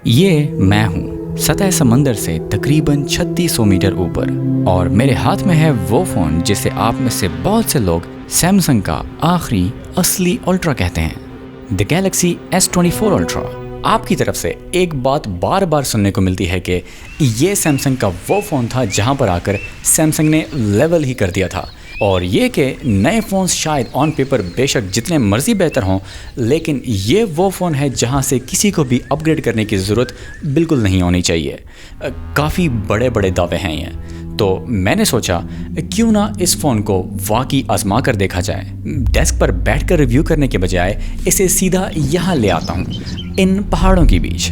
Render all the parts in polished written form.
ये मैं हूँ सतह समंदर से तकरीबन 3600 मीटर ऊपर और मेरे हाथ में है वो फ़ोन जिसे आप में से बहुत से लोग सैमसंग का आखिरी असली अल्ट्रा कहते हैं, द गैलेक्सी S24 अल्ट्रा। आपकी तरफ से एक बात बार बार सुनने को मिलती है कि ये सैमसंग का वो फ़ोन था जहाँ पर आकर सैमसंग ने लेवल ही कर दिया था, और ये कि नए फ़ोन्स शायद ऑन पेपर बेशक जितने मर्जी बेहतर हों, लेकिन ये वो फ़ोन है जहाँ से किसी को भी अपग्रेड करने की ज़रूरत बिल्कुल नहीं होनी चाहिए। काफ़ी बड़े बड़े दावे हैं ये, तो मैंने सोचा क्यों ना इस फ़ोन को वाकई आजमा कर देखा जाए। डेस्क पर बैठकर रिव्यू करने के बजाय इसे सीधा यहाँ ले आता हूँ, इन पहाड़ों के बीच,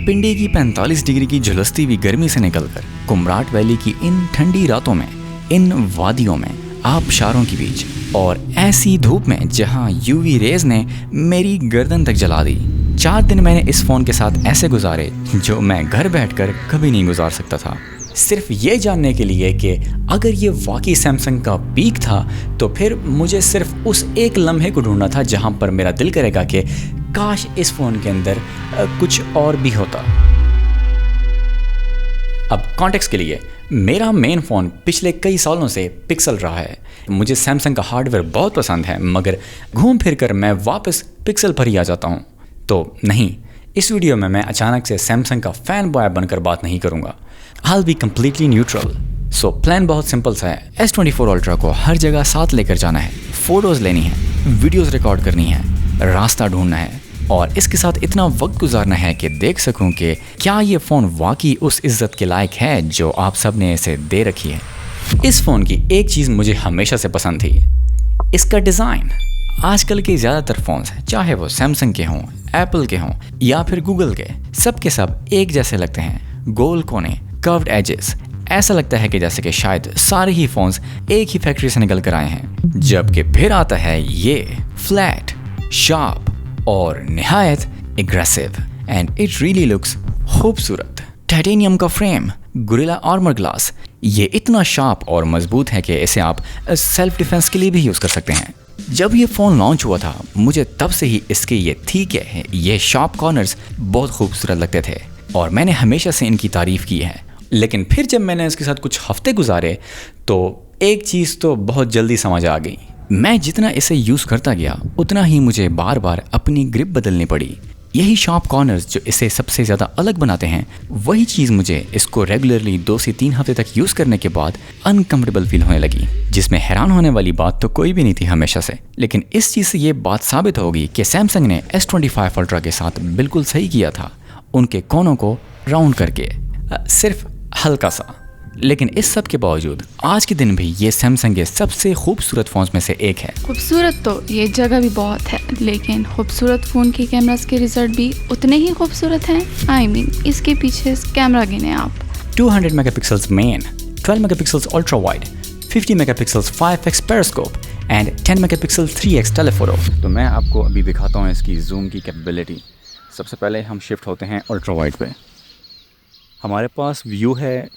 पिंडी की 45 डिग्री की झुलसती हुई गर्मी से निकलकर कुमराट वैली की इन ठंडी रातों में, इन वादियों में, आबशारों के बीच, और ऐसी धूप में जहां यूवी रेज ने मेरी गर्दन तक जला दी। 4 दिन मैंने इस फ़ोन के साथ ऐसे गुजारे जो मैं घर बैठकर कभी नहीं गुजार सकता था, सिर्फ ये जानने के लिए कि अगर ये वाकई सैमसंग का पीक था तो फिर मुझे सिर्फ उस एक लम्हे को ढूंढना था जहां पर मेरा दिल करेगा कि काश इस फ़ोन के अंदर कुछ और भी होता। अब कॉन्टेक्स्ट के लिए, मेरा मेन फ़ोन पिछले कई सालों से पिक्सल रहा है। मुझे सैमसंग का हार्डवेयर बहुत पसंद है, मगर घूम फिर कर मैं वापस पिक्सल पर ही आ जाता हूँ। तो नहीं, इस वीडियो में मैं अचानक से सैमसंग का फ़ैन बॉय बनकर बात नहीं करूँगा। I'll be completely neutral. So plan बहुत सिंपल सा है। S24 अल्ट्रा को हर जगह साथ लेकर जाना है, फ़ोटोज़ लेनी है, वीडियोज़ रिकॉर्ड करनी है, रास्ता ढूंढना है, और इसके साथ इतना वक्त गुजारना है कि देख सकूं कि क्या ये फ़ोन वाकई उस इज़्ज़त के लायक है जो आप सब ने इसे दे रखी है। इस फ़ोन की एक चीज़ मुझे हमेशा से पसंद थी, इसका डिज़ाइन। आजकल के ज़्यादातर फ़ोन्स चाहे वो सैमसंग के हों, एप्पल के हों या फिर गूगल के, सब के सब एक जैसे लगते हैं। गोल कोने, कर्व्ड एजेस, ऐसा लगता है कि जैसे कि शायद सारे ही फ़ोन्स एक ही फैक्ट्री से निकल कर आए हैं। जबकि फिर आता है ये फ्लैट, शार्प और निहायत aggressive, and it really looks खूबसूरत। टाइटेनियम का फ्रेम, गोरिल्ला आर्मर ग्लास, ये इतना शार्प और मजबूत है कि इसे आप सेल्फ डिफेंस के लिए भी यूज़ कर सकते हैं। जब ये फ़ोन लॉन्च हुआ था मुझे तब से ही इसके ये शार्प कॉर्नर्स बहुत खूबसूरत लगते थे और मैंने हमेशा से इनकी तारीफ़ की है। लेकिन फिर जब मैंने इसके साथ कुछ हफ्ते गुजारे तो एक चीज़ तो बहुत जल्दी समझ आ गई। मैं जितना इसे यूज़ करता गया उतना ही मुझे बार बार अपनी ग्रिप बदलनी पड़ी। यही शार्प कॉर्नर्स जो इसे सबसे ज़्यादा अलग बनाते हैं, वही चीज़ मुझे इसको रेगुलरली 2 से 3 हफ्ते तक यूज़ करने के बाद अनकम्फर्टेबल फील होने लगी, जिसमें हैरान होने वाली बात तो कोई भी नहीं थी हमेशा से। लेकिन इस चीज़ से ये बात साबित होगी कि सैमसंग ने S25 अल्ट्रा के साथ बिल्कुल सही किया था, उनके कोनों को राउंड करके, सिर्फ हल्का सा। लेकिन इस सब के बावजूद आज के दिन भी ये सैमसंग के सबसे खूबसूरत फ़ोन्स में से एक है। खूबसूरत तो ये जगह भी बहुत है, लेकिन खूबसूरत फ़ोन के कैमरास के रिजल्ट भी उतने ही खूबसूरत हैं। इसके पीछे कैमरा गिने आप। 200 megapixels main, 12 megapixels ultra wide, 50 megapixels 5x periscope and 10 megapixel 3x telephoto. तो मैं आपको अभी दिखाता हूँ इसकी जूम की कैपेबिलिटी। सबसे पहले हम शिफ्ट होते हैं अल्ट्रा वाइड पे। हमारे पास व्यू है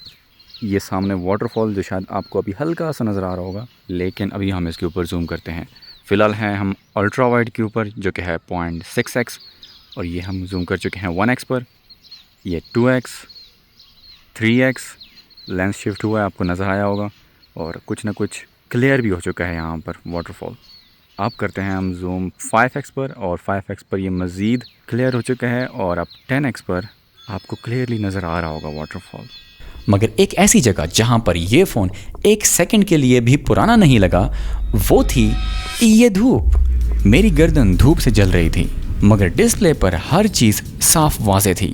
ये सामने वाटरफॉल, जो शायद आपको अभी हल्का सा नज़र आ रहा होगा, लेकिन अभी हम इसके ऊपर जूम करते हैं। फ़िलहाल हैं हम अल्ट्रा वाइड के ऊपर जो कि है 0.6x, और ये हम जूम कर चुके हैं 1x पर। ये 2x, 3x लेंस शिफ्ट हुआ है, आपको नज़र आया होगा, और कुछ ना कुछ क्लियर भी हो चुका है यहाँ पर वाटरफॉल। अब करते हैं हम जूम 5x पर, और 5x पर ये मज़ीद क्लियर हो चुका है, और अब 10x पर आपको क्लियरली नज़र आ रहा होगा वाटरफॉल। मगर एक ऐसी जगह जहां पर यह फ़ोन 1 सेकंड के लिए भी पुराना नहीं लगा, वो थी ये धूप। मेरी गर्दन धूप से जल रही थी, मगर डिस्प्ले पर हर चीज़ साफ वाज़े थी।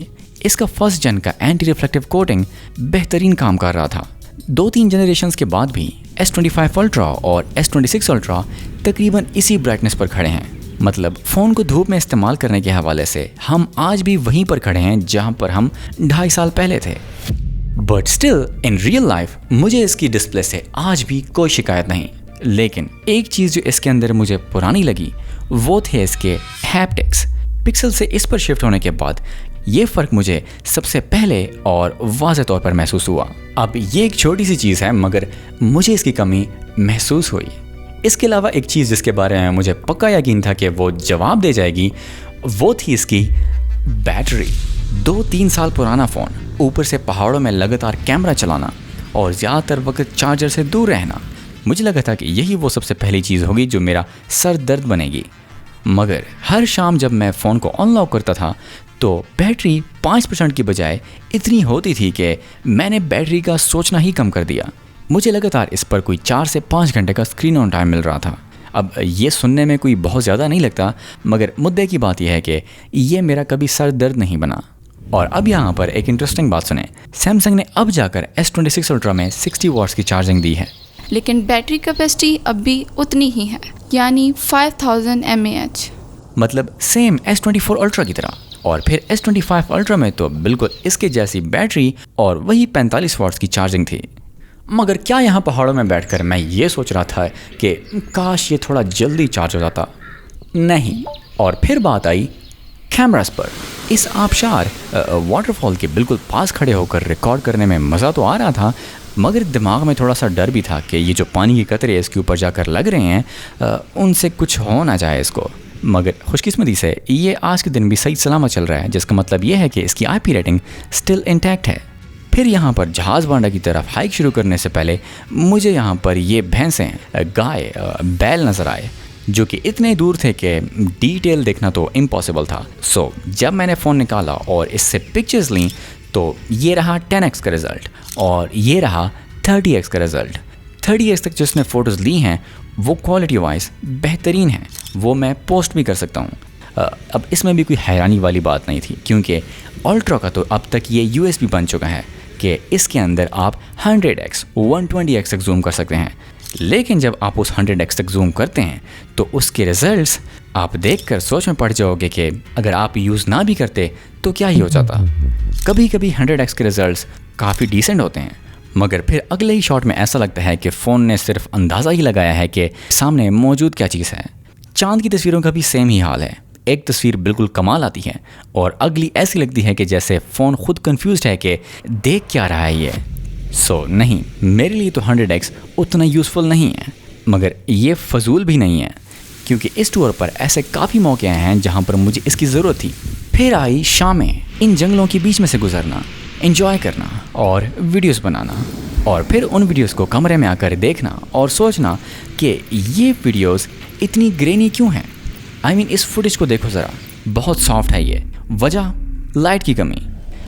इसका फर्स्ट जन का एंटी रिफ्लेक्टिव कोटिंग बेहतरीन काम कर रहा था। 2-3 जनरेशन्स के बाद भी S25 अल्ट्रा और S26 अल्ट्रा तकरीबन इसी ब्राइटनेस पर खड़े हैं। मतलब फ़ोन को धूप में इस्तेमाल करने के हवाले से हम आज भी वहीं पर खड़े हैं जहां पर हम 2.5 साल पहले थे। But still in real life मुझे इसकी डिस्प्ले से आज भी कोई शिकायत नहीं। लेकिन एक चीज़ जो इसके अंदर मुझे पुरानी लगी वो थे इसके हैप्टिक्स। पिक्सल से इस पर शिफ्ट होने के बाद ये फ़र्क मुझे सबसे पहले और वाज़ेह तौर पर महसूस हुआ। अब ये एक छोटी सी चीज़ है, मगर मुझे इसकी कमी महसूस हुई। इसके अलावा एक चीज़ जिसके बारे में मुझे पक्का यकीन था कि वो जवाब दे जाएगी, वो थी इसकी बैटरी। 2-3 साल पुराना फ़ोन, ऊपर से पहाड़ों में लगातार कैमरा चलाना और ज़्यादातर वक्त चार्जर से दूर रहना। मुझे लगा था कि यही वो सबसे पहली चीज़ होगी जो मेरा सर दर्द बनेगी। मगर हर शाम जब मैं फ़ोन को अनलॉक करता था तो बैटरी 5% की बजाय इतनी होती थी कि मैंने बैटरी का सोचना ही कम कर दिया। मुझे लगातार इस पर कोई 4 से 5 घंटे का स्क्रीन ऑन टाइम मिल रहा था। अब ये सुनने में कोई बहुत ज़्यादा नहीं लगता, मगर मुद्दे की बात यह है कि ये मेरा कभी सर दर्द नहीं बना। और अब यहाँ पर एक इंटरेस्टिंग बात सुने, सैमसंग ने अब जाकर S26 अल्ट्रा में 60 वॉट्स की चार्जिंग दी है, लेकिन बैटरी कैपेसिटी अब भी उतनी ही है, यानी 5000 mAh। मतलब सेम S24 अल्ट्रा की तरह। और फिर S25 अल्ट्रा में तो बिल्कुल इसके जैसी बैटरी और वही 45 वॉट्स की चार्जिंग थी। मगर क्या यहाँ पहाड़ों में बैठकर मैं ये सोच रहा था कि काश ये थोड़ा जल्दी चार्ज हो जाता? नहीं। और फिर बात आई कैमरास पर। इस आबशार वाटरफॉल के बिल्कुल पास खड़े होकर रिकॉर्ड करने में मज़ा तो आ रहा था, मगर दिमाग में थोड़ा सा डर भी था कि ये जो पानी के कतरे इसके ऊपर जाकर लग रहे हैं उनसे कुछ हो ना जाए इसको। मगर खुशकिस्मती से ये आज के दिन भी सही सलामत चल रहा है, जिसका मतलब ये है कि इसकी IP रेटिंग स्टिल इंटैक्ट है। फिर यहाँ पर जहाज़ बांडा की तरफ हाइक शुरू करने से पहले मुझे यहाँ पर ये भैंसें, गाय, बैल नज़र आए जो कि इतने दूर थे कि डिटेल देखना तो इम्पॉसिबल था। सो जब मैंने फ़ोन निकाला और इससे पिक्चर्स लीं तो ये रहा 10x का रिज़ल्ट और ये रहा 30x का रिज़ल्ट। 30x तक जिसने फ़ोटोज़ ली हैं वो क्वालिटी वाइज बेहतरीन है, वो मैं पोस्ट भी कर सकता हूँ। अब इसमें भी कोई हैरानी वाली बात नहीं थी, क्योंकि अल्ट्रा का तो अब तक ये USB बन चुका है कि इसके अंदर आप 100x 120x तक जूम कर सकते हैं। लेकिन जब आप उस 100x तक जूम करते हैं तो उसके रिजल्ट्स आप देखकर सोच में पड़ जाओगे कि अगर आप यूज़ ना भी करते तो क्या ही हो जाता। कभी कभी 100x के रिजल्ट्स काफ़ी डिसेंट होते हैं, मगर फिर अगले ही शॉट में ऐसा लगता है कि फ़ोन ने सिर्फ अंदाज़ा ही लगाया है कि सामने मौजूद क्या चीज़ है। चांद की तस्वीरों का भी सेम ही हाल है। एक तस्वीर बिल्कुल कमाल आती है और अगली ऐसी लगती है कि जैसे फ़ोन खुद कंफ्यूज्ड है कि देख क्या रहा है ये। सो नहीं, मेरे लिए तो 100x उतना यूज़फुल नहीं है, मगर ये फजूल भी नहीं है, क्योंकि इस टूर पर ऐसे काफ़ी मौके आए हैं जहाँ पर मुझे इसकी ज़रूरत थी। फिर आई शामें, इन जंगलों के बीच में से गुजरना, एंजॉय करना और वीडियोस बनाना, और फिर उन वीडियोस को कमरे में आकर देखना और सोचना कि ये वीडियोस इतनी ग्रेनी क्यों हैं। I mean, इस फुटेज को देखो ज़रा, बहुत सॉफ्ट है ये। वजह लाइट की कमी।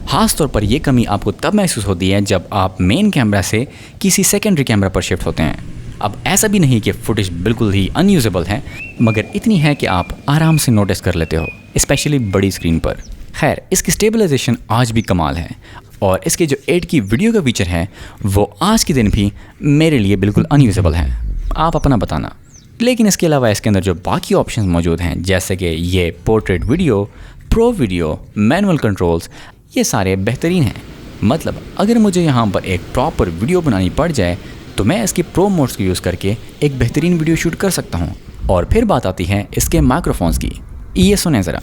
ख़ास तौर पर ये कमी आपको तब महसूस होती है जब आप मेन कैमरा से किसी सेकेंडरी कैमरा पर शिफ्ट होते हैं। अब ऐसा भी नहीं कि फुटेज बिल्कुल ही अनयूजेबल है, मगर इतनी है कि आप आराम से नोटिस कर लेते हो, स्पेशली बड़ी स्क्रीन पर। खैर, इसकी स्टेबलाइजेशन आज भी कमाल है और इसके जो 8 की वीडियो का फीचर है वो आज के दिन भी मेरे लिए बिल्कुल अनयूजेबल है। आप अपना बताना। लेकिन इसके अलावा इसके अंदर जो बाकी ऑप्शंस मौजूद हैं, जैसे कि ये portrait video, pro video, manual controls, ये सारे बेहतरीन हैं। मतलब अगर मुझे यहाँ पर एक प्रॉपर वीडियो बनानी पड़ जाए तो मैं इसके प्रो मोड्स को यूज़ करके एक बेहतरीन वीडियो शूट कर सकता हूँ। और फिर बात आती है इसके माइक्रोफोन्स की। ये सुने ज़रा।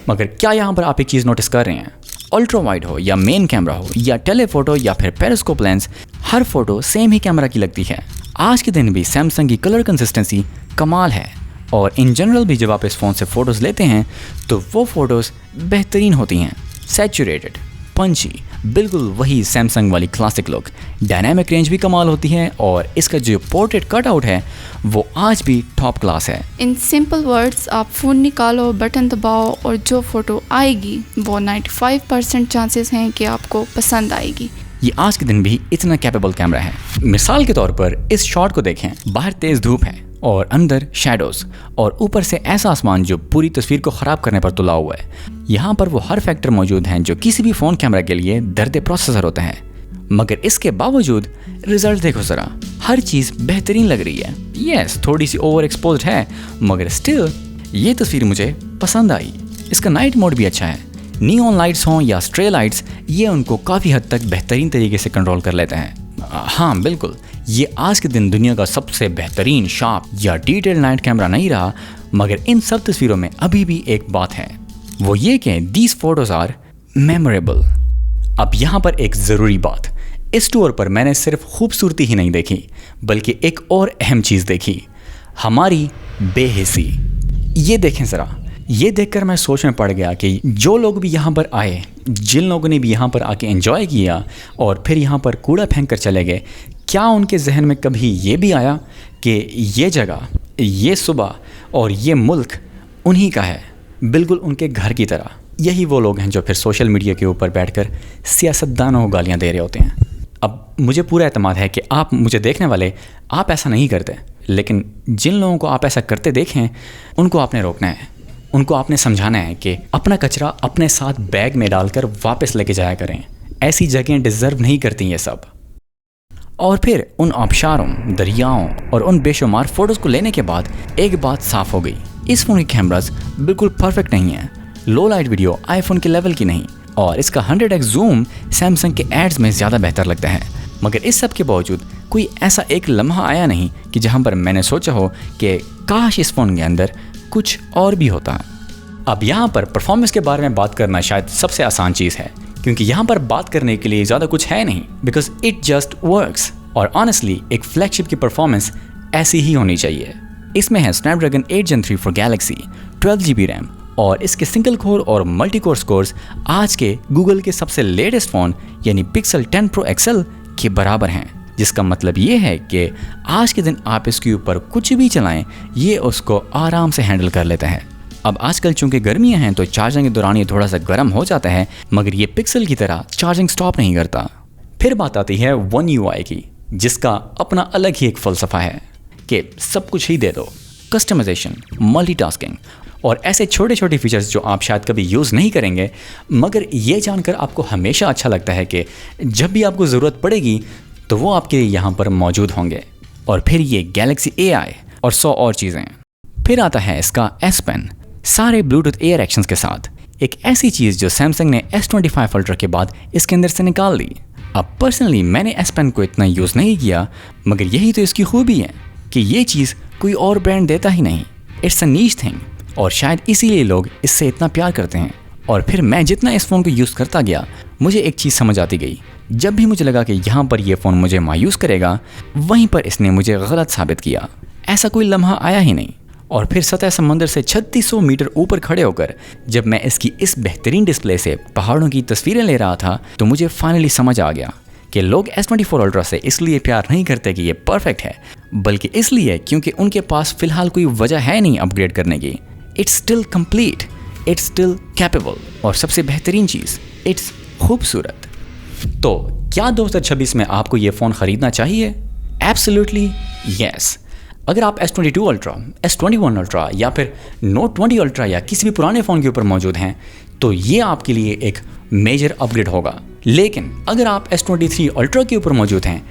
मगर क्या यहाँ पर आप एक चीज़ नोटिस कर रहे हैं? अल्ट्रा वाइड हो या मेन कैमरा हो या टेलीफोटो या फिर पेरिस्कोप लेंस, हर फोटो सेम ही कैमरा की लगती है। आज के दिन भी सैमसंग की कलर कंसिस्टेंसी कमाल है और इन जनरल भी जब आप इस फ़ोन से फ़ोटोज़ लेते हैं तो वो फ़ोटोज़ बेहतरीन होती हैं, सैचुरेटेड, पंची, बिल्कुल वही सैमसंग वाली क्लासिक लुक। डायनामिक रेंज भी कमाल होती है और इसका जो पोर्ट्रेट कटआउट है वो आज भी टॉप क्लास है। इन सिंपल वर्ड्स, आप फ़ोन निकालो, बटन दबाओ और जो फ़ोटो आएगी वो 95% चांसेस हैं कि आपको पसंद आएगी। ये आज के दिन भी इतना कैपेबल कैमरा है। मिसाल के तौर पर इस शॉट को देखें, बाहर तेज़ धूप है और अंदर शैडोज़ और ऊपर से ऐसा आसमान जो पूरी तस्वीर को ख़राब करने पर तुला हुआ है। यहाँ पर वो हर फैक्टर मौजूद हैं जो किसी भी फ़ोन कैमरा के लिए दर्द प्रोसेसर होते हैं, मगर इसके बावजूद रिजल्ट देखो ज़रा, हर चीज़ बेहतरीन लग रही है। यस, थोड़ी सी ओवर एक्सपोज्ड है, मगर स्टिल ये तस्वीर मुझे पसंद आई। इसका नाइट मोड भी अच्छा है। नियॉन लाइट्स हों या स्ट्रे लाइट्स, ये उनको काफ़ी हद तक बेहतरीन तरीके से कंट्रोल कर लेते हैं। हाँ बिल्कुल, ये आज के दिन दुनिया का सबसे बेहतरीन शार्प या डिटेल नाइट कैमरा नहीं रहा, मगर इन सब तस्वीरों में अभी भी एक बात है, वो ये कि दीज फोटोज आर मेमोरेबल। अब यहाँ पर एक ज़रूरी बात, इस टूर पर मैंने सिर्फ खूबसूरती ही नहीं देखी बल्कि एक और अहम चीज़ देखी, हमारी बेहिसी। ये देखें ज़रा, ये देखकर मैं सोच में पड़ गया कि जो लोग भी यहाँ पर आए, जिन लोगों ने भी यहाँ पर आके एंजॉय किया और फिर यहाँ पर कूड़ा फेंक कर चले गए, क्या उनके जहन में कभी ये भी आया कि ये जगह, ये सुबह और ये मुल्क उन्हीं का है, बिल्कुल उनके घर की तरह। यही वो लोग हैं जो फिर सोशल मीडिया के ऊपर बैठकर सियासतदानों को गालियाँ दे रहे होते हैं। अब मुझे पूरा एतमाद है कि आप मुझे देखने वाले, आप ऐसा नहीं करते, लेकिन जिन लोगों को आप ऐसा करते देखें उनको आपने रोकना है, उनको आपने समझाना है कि अपना कचरा अपने साथ बैग में डालकर वापस लेके जाया करें। ऐसी जगहें डिज़र्व नहीं करती ये सब। और फिर उन आबशारों, दरियाओं और उन बेशुमार फ़ोटोज़ को लेने के बाद एक बात साफ़ हो गई, इस फ़ोन के कैमरास बिल्कुल परफेक्ट नहीं है। लो लाइट वीडियो आईफोन के लेवल की नहीं, और इसका 100x जूम सैमसंग के एड्स में ज़्यादा बेहतर लगता है। मगर इस सब के बावजूद कोई ऐसा एक लम्हा आया नहीं कि जहाँ पर मैंने सोचा हो कि काश इस फ़ोन के अंदर कुछ और भी होता। अब यहाँ पर परफॉर्मेंस के बारे में बात करना शायद सबसे आसान चीज़ है, क्योंकि यहाँ पर बात करने के लिए ज़्यादा कुछ है नहीं, बिकॉज इट जस्ट वर्क्स। और ऑनेस्टली एक फ्लैगशिप की परफॉर्मेंस ऐसी ही होनी चाहिए। इसमें है Snapdragon 8 Gen 3 for Galaxy, 12GB RAM, और इसके सिंगल कोर और मल्टी कोर स्कोर्स आज के गूगल के सबसे लेटेस्ट फ़ोन यानी पिक्सल 10 Pro XL के बराबर हैं, जिसका मतलब ये है कि आज के दिन आप इसके ऊपर कुछ भी चलाएं, ये उसको आराम से हैंडल कर लेता है। अब आजकल चूंकि गर्मियां हैं तो चार्जिंग के दौरान ये थोड़ा सा गर्म हो जाता है, मगर ये पिक्सल की तरह चार्जिंग स्टॉप नहीं करता। फिर बात आती है One UI की, जिसका अपना अलग ही एक फ़लसफ़ा है कि सब कुछ ही दे दो, कस्टमाइजेशन, मल्टीटास्किंग और ऐसे छोटे छोटे फीचर्स जो आप शायद कभी यूज़ नहीं करेंगे, मगर ये जानकर आपको हमेशा अच्छा लगता है कि जब भी आपको ज़रूरत पड़ेगी तो वो आपके यहाँ पर मौजूद होंगे। और फिर ये गैलेक्सी AI और 100 और चीज़ें। फिर आता है इसका S Pen, सारे ब्लूटूथ एयर एक्शंस के साथ, एक ऐसी चीज़ जो सैमसंग ने S25 Ultra के बाद इसके अंदर से निकाल दी। अब पर्सनली मैंने S Pen को इतना यूज़ नहीं किया, मगर यही तो इसकी खूबी है कि ये चीज़ कोई और ब्रांड देता ही नहीं। इट्स अ नीश थिंग, और शायद इसीलिए लोग इससे इतना प्यार करते हैं। और फिर मैं जितना इस फ़ोन को यूज़ करता गया, मुझे एक चीज़ समझ आती गई। जब भी मुझे लगा कि यहाँ पर यह फ़ोन मुझे मायूस करेगा, वहीं पर इसने मुझे गलत साबित किया। ऐसा कोई लम्हा आया ही नहीं। और फिर सतह समंदर से 3600 मीटर ऊपर खड़े होकर जब मैं इसकी इस बेहतरीन डिस्प्ले से पहाड़ों की तस्वीरें ले रहा था, तो मुझे फाइनली समझ आ गया कि लोग S24 Ultra से इसलिए प्यार नहीं करते कि ये परफेक्ट है, बल्कि इसलिए क्योंकि उनके पास फ़िलहाल कोई वजह है नहीं अपग्रेड करने की। It's still complete, it's still capable, और सबसे बेहतरीन चीज़, इट्स खूबसूरत। तो क्या 2026 में आपको ये फ़ोन ख़रीदना चाहिए? Absolutely yes. अगर आप S22 Ultra, S21 Ultra या फिर Note 20 Ultra या किसी भी पुराने फ़ोन के ऊपर मौजूद हैं, तो ये आपके लिए एक मेजर अपग्रेड होगा। लेकिन अगर आप S23 Ultra के ऊपर मौजूद हैं,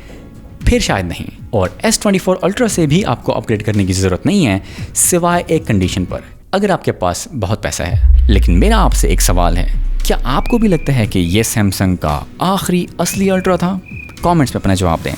फिर शायद नहीं। और S24 Ultra से भी आपको अपग्रेड करने की ज़रूरत नहीं है, सिवाय एक कंडीशन पर, अगर आपके पास बहुत पैसा है। लेकिन मेरा आपसे एक सवाल है, क्या आपको भी लगता है कि ये सैमसंग का आखिरी असली अल्ट्रा था? कमेंट्स में अपना जवाब दें।